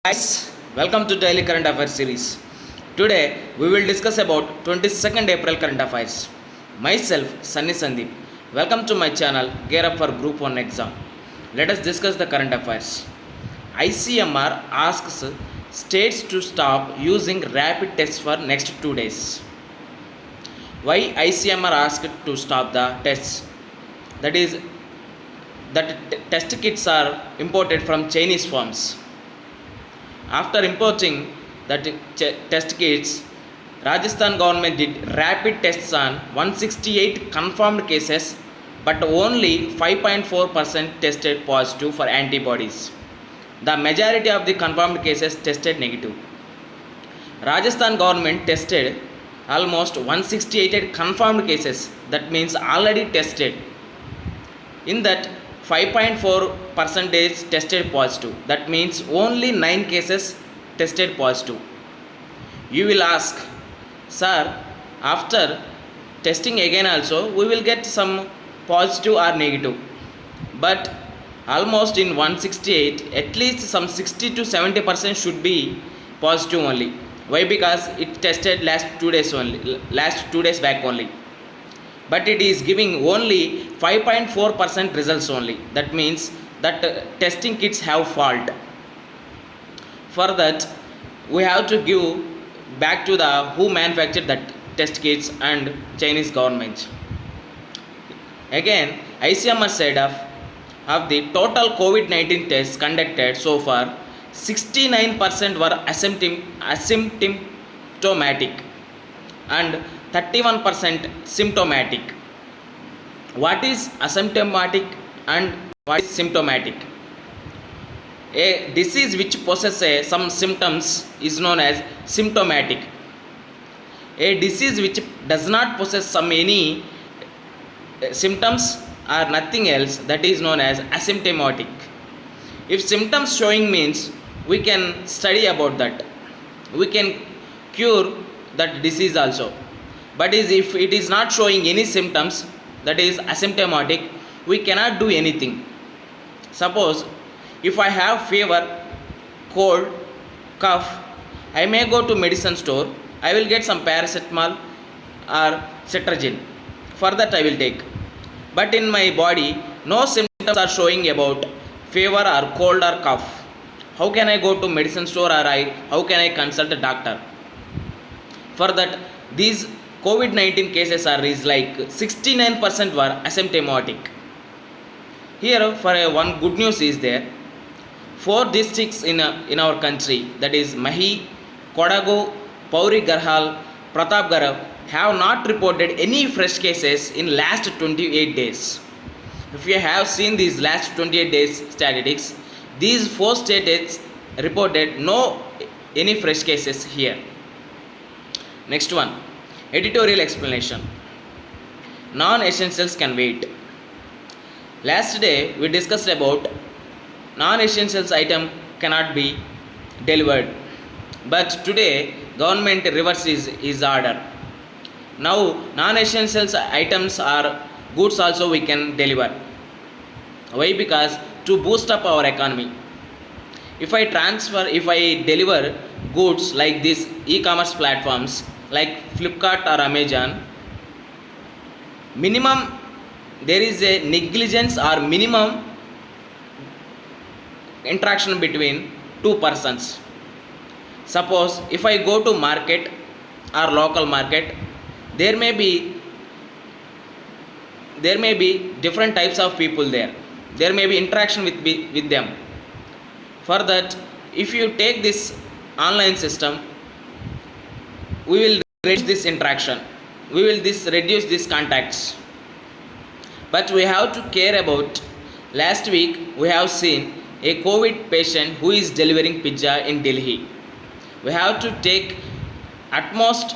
Guys, welcome to Daily Current Affairs series. Today we will discuss about 22nd April current affairs. Myself Sunny Sandeep. Welcome to my channel Gear Up for Group 1 exam. Let us discuss the current affairs. ICMR asks states to stop using rapid tests for next 2 days. Why ICMR asked to stop the tests? That is that test kits are imported from Chinese firms. After importing the test kits, Rajasthan government did rapid tests on 168 confirmed cases, but only 5.4% tested positive for antibodies. The majority of the confirmed cases tested negative. Rajasthan government tested almost 168 confirmed cases, that means already tested. In that 5.4 percentage tested positive, that means only 9 cases tested positive. You will ask, sir, after testing again also we will get some positive or negative, but almost in 168 at least some 60 to 70% should be positive only. Why? Because it tested last 2 days back only, but it is giving only 5.4% results only. That means that testing kits have fault. For that we have to give back to the who manufactured that test kits and Chinese government. Again, ICMR said of the total COVID-19 tests conducted so far, 69% were asymptomatic and 31% symptomatic. What is asymptomatic and what is symptomatic? A disease which possesses some symptoms is known as symptomatic. A disease which does not possess some any symptoms or nothing else, that is known as asymptomatic. If symptoms showing means we can study about that, we can cure that disease also. But if it is not showing any symptoms, that is asymptomatic, we cannot do anything. Suppose if I have fever, cold, cough, I may go to medicine store, I will get some paracetamol or cetirizine. For that I will take. But in my body no symptoms are showing about fever or cold or cough. How can I go to medicine store, or how can I consult a doctor? For that, these COVID-19 cases is like 69% were asymptomatic. Here for one good news is there. 4 districts in our country, that is Mahi, Kodagu, Pauri Garhal, Pratapgarh, have not reported any fresh cases in last 28 days. If you have seen these last 28 days statistics, these 4 states reported no any fresh cases here. Next one, editorial explanation. Non-essentials can wait. Last day we discussed about non-essentials item cannot be delivered, but today government reverses his order. Now non-essentials items are goods also we can deliver. Why? Because to boost up our economy. If I deliver goods like these e-commerce platforms like Flipkart or Amazon, minimum there is a negligence or minimum interaction between 2 persons. Suppose if I go to market or local market, there may be different types of people there. There may be interaction with them. For that, if you take this online system, we will reduce this interaction, we will reduce these contacts. But we have to care about, last week we have seen a COVID patient who is delivering pizza in Delhi. We have to take utmost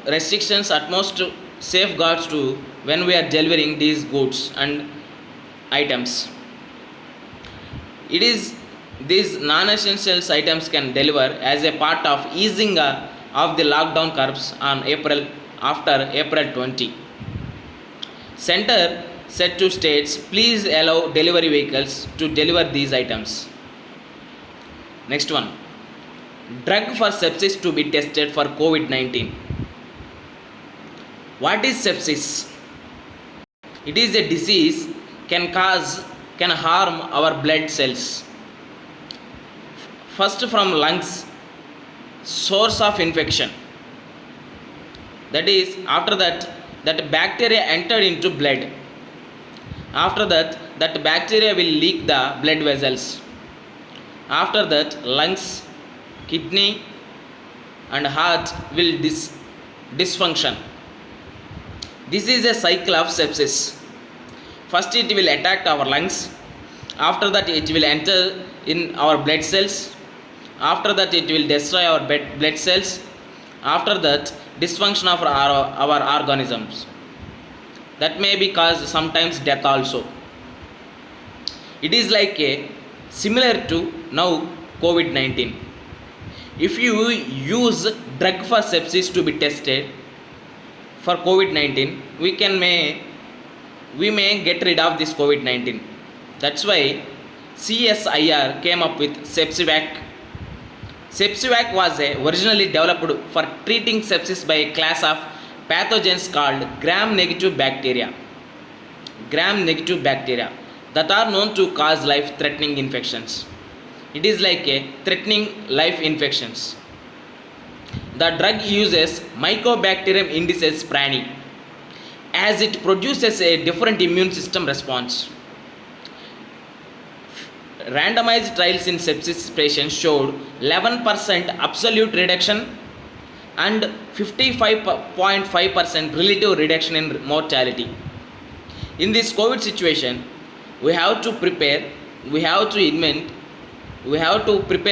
restrictions, utmost safeguards to when we are delivering these goods and items. It is these non-essentials items can deliver as a part of easing of the lockdown curbs on after April 20. Center said to states, please allow delivery vehicles to deliver these items. Next one, drug for sepsis to be tested for COVID-19. What is sepsis? It is a disease can harm our blood cells. First from lungs, source of infection. That is, after that bacteria entered into blood. After that bacteria will leak the blood vessels. After that, lungs, kidney and heart will dysfunction. This is a cycle of sepsis. First it will attack our lungs. After that it will enter in our blood cells. After that it will destroy our blood cells. After that, dysfunction of our organisms. That may be cause sometimes death also. It is like a similar to now COVID-19. If you use drug for sepsis to be tested for COVID-19, we may get rid of this COVID-19. That's why CSIR came up with Sepsivac. Sepsivac was originally developed for treating sepsis by a class of pathogens called gram-negative bacteria. Gram-negative bacteria that are known to cause life-threatening infections. It is like a threatening life infections. The drug uses Mycobacterium indices prani, as it produces a different immune system response. Randomized trials in sepsis patients showed 11% absolute reduction and 55.5% relative reduction in mortality. In this COVID situation, we have to prepare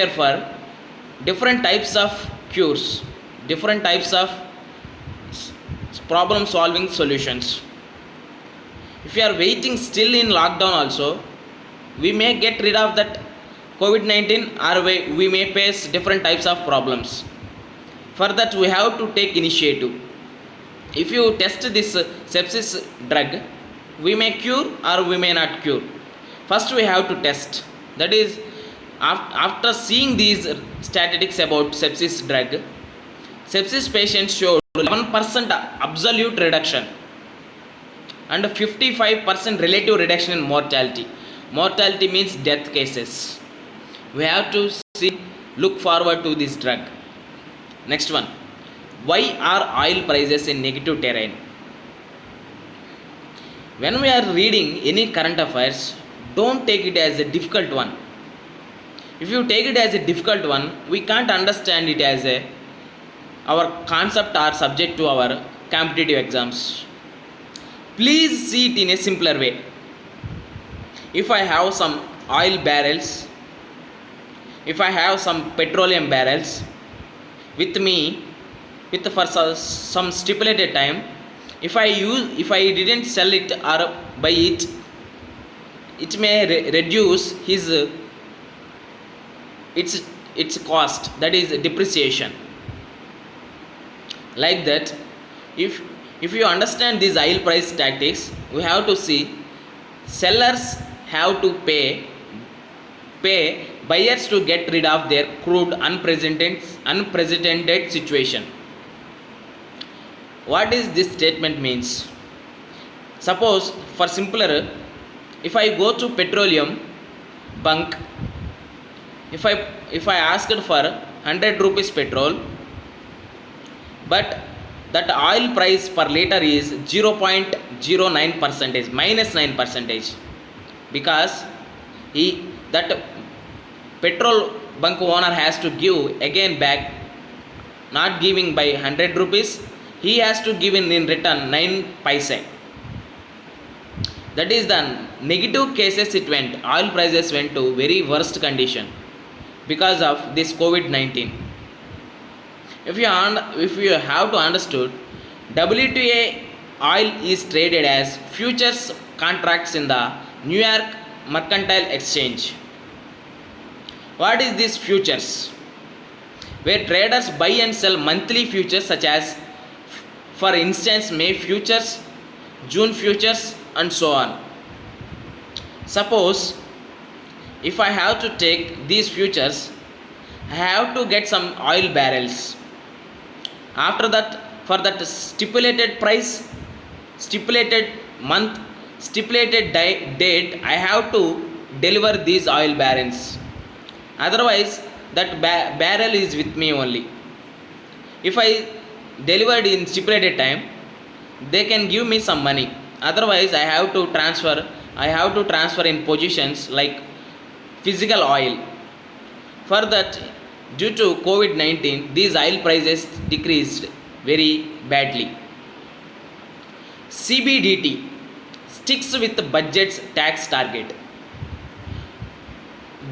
for different types of cures, different types of problem solving solutions. If you are waiting still in lockdown also, we may get rid of that COVID-19, or we may face different types of problems. For that we have to take initiative. If you test this sepsis drug, we may cure or we may not cure. First we have to test. That is, after seeing these statistics about sepsis drug, sepsis patients showed 11% absolute reduction and 55% relative reduction in mortality. Mortality means death cases. We have to look forward to this drug. Next one, why are oil prices in negative terrain? When we are reading any current affairs, don't take it as a difficult one. If you take it as a difficult one, we can't understand it as our concept or subject to our competitive exams. Please see it in a simpler way. If I have some oil barrels, if I have some petroleum barrels with me for some stipulated time, if I didn't sell it or buy it, it may reduce its cost, that is depreciation. Like that, if you understand these oil price tactics, we have to see sellers have to pay buyers to get rid of their crude unprecedented situation. What is this statement means? Suppose, for simpler, if I go to petroleum bunk, if I asked for 100 rupees petrol, but that oil price per liter is 0.09%, minus 9%, because that petrol bunk owner has to give again back, not giving by 100 rupees, he has to give in return 9 paise. That is the negative cases. It went, oil prices went to very worst condition because of this COVID-19. If you have to understood, WTI oil is traded as futures contracts in the New York Mercantile Exchange. What is this futures? Where traders buy and sell monthly futures such as, for instance, May futures, June futures, and so on. Suppose if I have to take these futures, I have to get some oil barrels. After that, for that stipulated price, stipulated month, stipulated date, I have to deliver these oil barrels. Otherwise, that barrel is with me only. If I delivered in stipulated time, they can give me some money. Otherwise, I have to transfer in positions like physical oil. For that, due to COVID-19, these oil prices decreased very badly. CBDT sticks with the budget's tax target.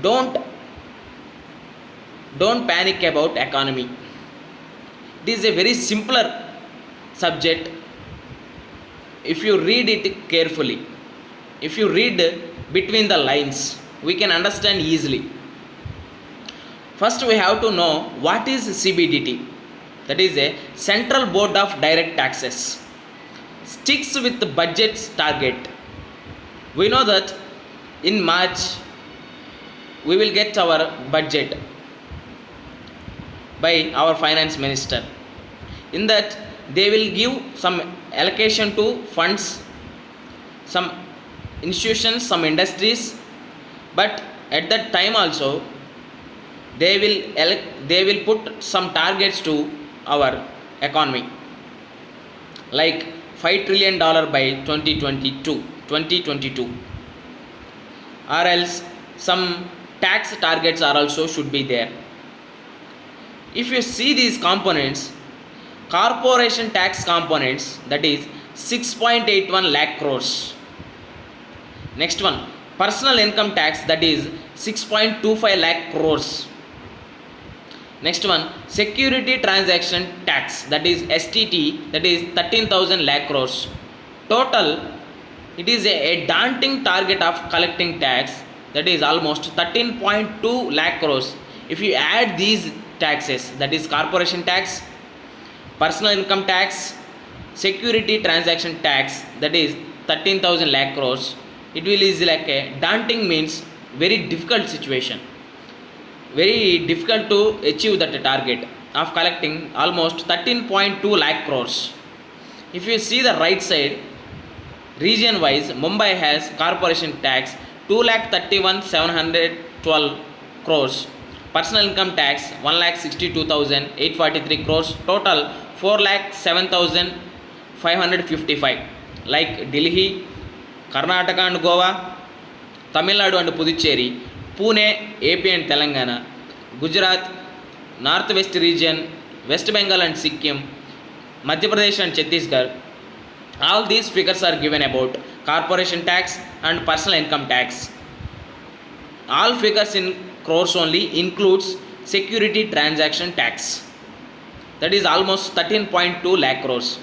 Don't don't panic about economy. It is a very simpler subject if you read it carefully. If you read between the lines, we can understand easily. First, we have to know what is CBDT. That is a Central Board of Direct Taxes. Sticks with the budget's target. We know that in March we will get our budget by our finance minister. In that, they will give some allocation to funds, some institutions, some industries, but at that time also they will put some targets to our economy, like $5 trillion by 2022, or else some tax targets are also should be there. If you see these components, corporation tax components, that is 6.81 lakh crores. Next one, personal income tax, that is 6.25 lakh crores. Next one, security transaction tax, that is STT, that is 13,000 lakh crores. Total, it is a daunting target of collecting tax, that is almost 13.2 lakh crores. If you add these taxes, that is corporation tax, personal income tax, security transaction tax, that is 13,000 lakh crores, it will is like a daunting, means very difficult situation, very difficult to achieve that target of collecting almost 13.2 lakh crores. If you see the right side, region wise, Mumbai has corporation tax 2,31,712 crores, personal income tax 1,62,843 crores, total 4,07,555. Like Delhi, Karnataka and Goa, Tamil Nadu and Puducherry, Pune, AP and Telangana, Gujarat, Northwest region, West Bengal and Sikkim, Madhya Pradesh and Chhattisgarh, all these figures are given about corporation tax and personal income tax. All figures in crores only includes security transaction tax, that is almost 13.2 lakh crores.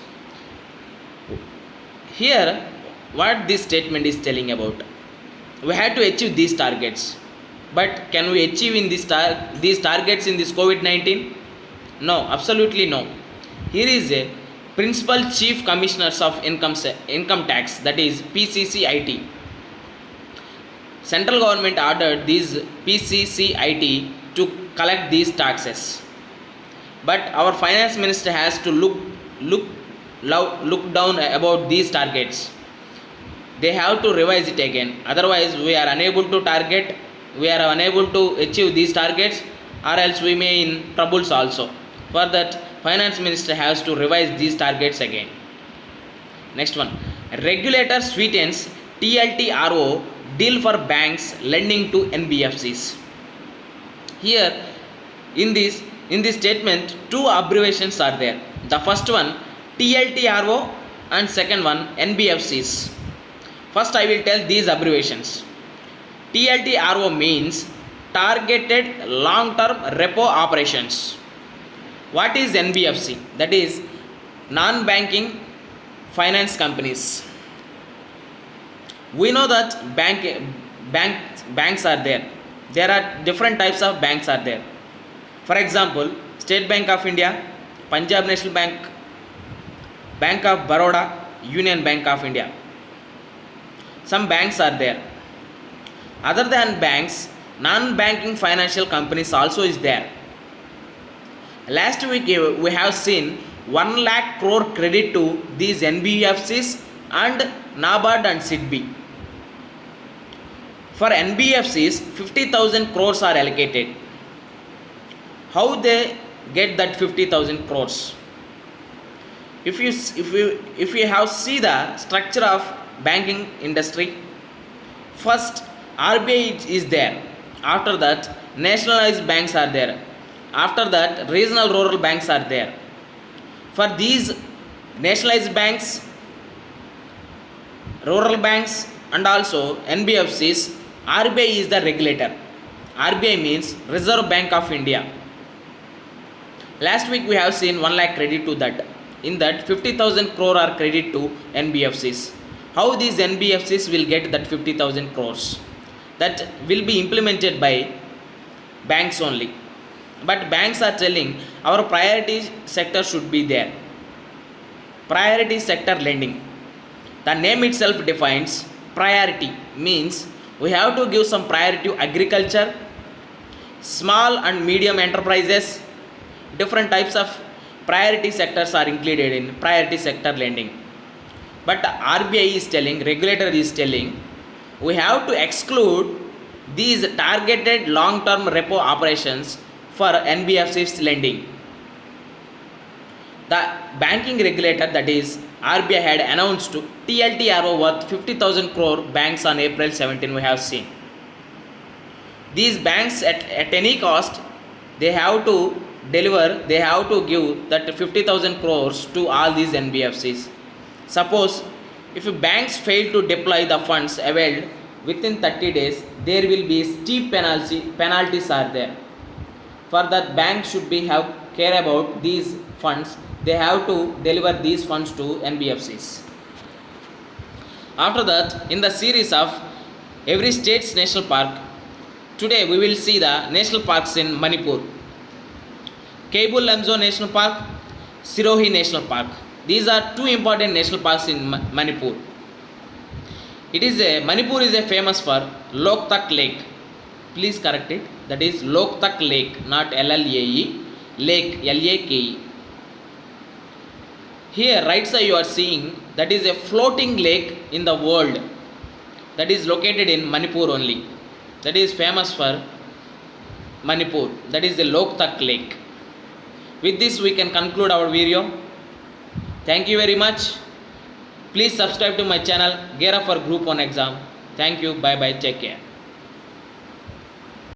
Here, what this statement is telling about, we had to achieve these targets, but can we achieve in these targets in this COVID-19? No, absolutely no. Here is a Principal Chief Commissioners of Income Tax, that is PCCIT. Central government ordered these PCCIT to collect these taxes, but our finance minister has to look down about these targets. They have to revise it again, otherwise we are unable to achieve these targets, or else we may in troubles also. For that, finance minister has to revise these targets again. Next one, regulator sweetens TLTRO deal for banks lending to NBFCs. Here in this statement, two abbreviations are there. The first one TLTRO and second one NBFCs. First I will tell these abbreviations. TLTRO means targeted long term repo operations. What is NBFC? That is non banking finance companies. We know that banks are there. There are different types of banks are there. For example, State Bank of India, Punjab National Bank, Bank of Baroda, Union Bank of India. some banks are there. Other than banks, non-banking financial companies also is there. Last week we have seen 1 lakh crore credit to these NBFCs and NABARD and SIDBI. For NBFCs, 50,000 crores are allocated. How they get that 50,000 crores? If you have see the structure of banking industry, first RBI is there. After that, nationalized banks are there. After that, regional rural banks are there. For these nationalized banks, rural banks and also NBFCs, RBI is the regulator. RBI means Reserve Bank of India. Last week we have seen 1 lakh credit to that. In that 50,000 crore are credit to NBFCs. How these NBFCs will get that 50,000 crores? That will be implemented by banks only. But banks are telling our priority sector should be there. Priority sector lending. The name itself defines priority, means we have to give some priority to agriculture, small and medium enterprises. Different types of priority sectors are included in priority sector lending. But RBI is telling, regulator is telling, we have to exclude these targeted long-term repo operations for NBFCs lending. The banking regulator, that is RBI, had announced TLTRO worth 50,000 crore banks on April 17, we have seen. These banks at any cost, they have to deliver, they have to give that 50,000 crores to all these NBFCs. Suppose if banks fail to deploy the funds availed within 30 days, there will be steep penalties are there. For that, bank should be have care about these funds. They have to deliver these funds to NBFCs. After that, in the series of every state's national park, today we will see the national parks in Manipur. Keibul Lamjao National Park, Sirohi National Park. These are two important national parks in Manipur. Manipur is famous for Loktak Lake. Please correct it. That is Loktak Lake, not LLAE. Lake, L-A-K-E. Here, right side you are seeing, that is a floating lake in the world. That is located in Manipur only. That is famous for Manipur. That is the Loktak Lake. With this, we can conclude our video. Thank you very much. Please subscribe to my channel, Gear Up for Group 1 exam. Thank you. Bye bye. Take care.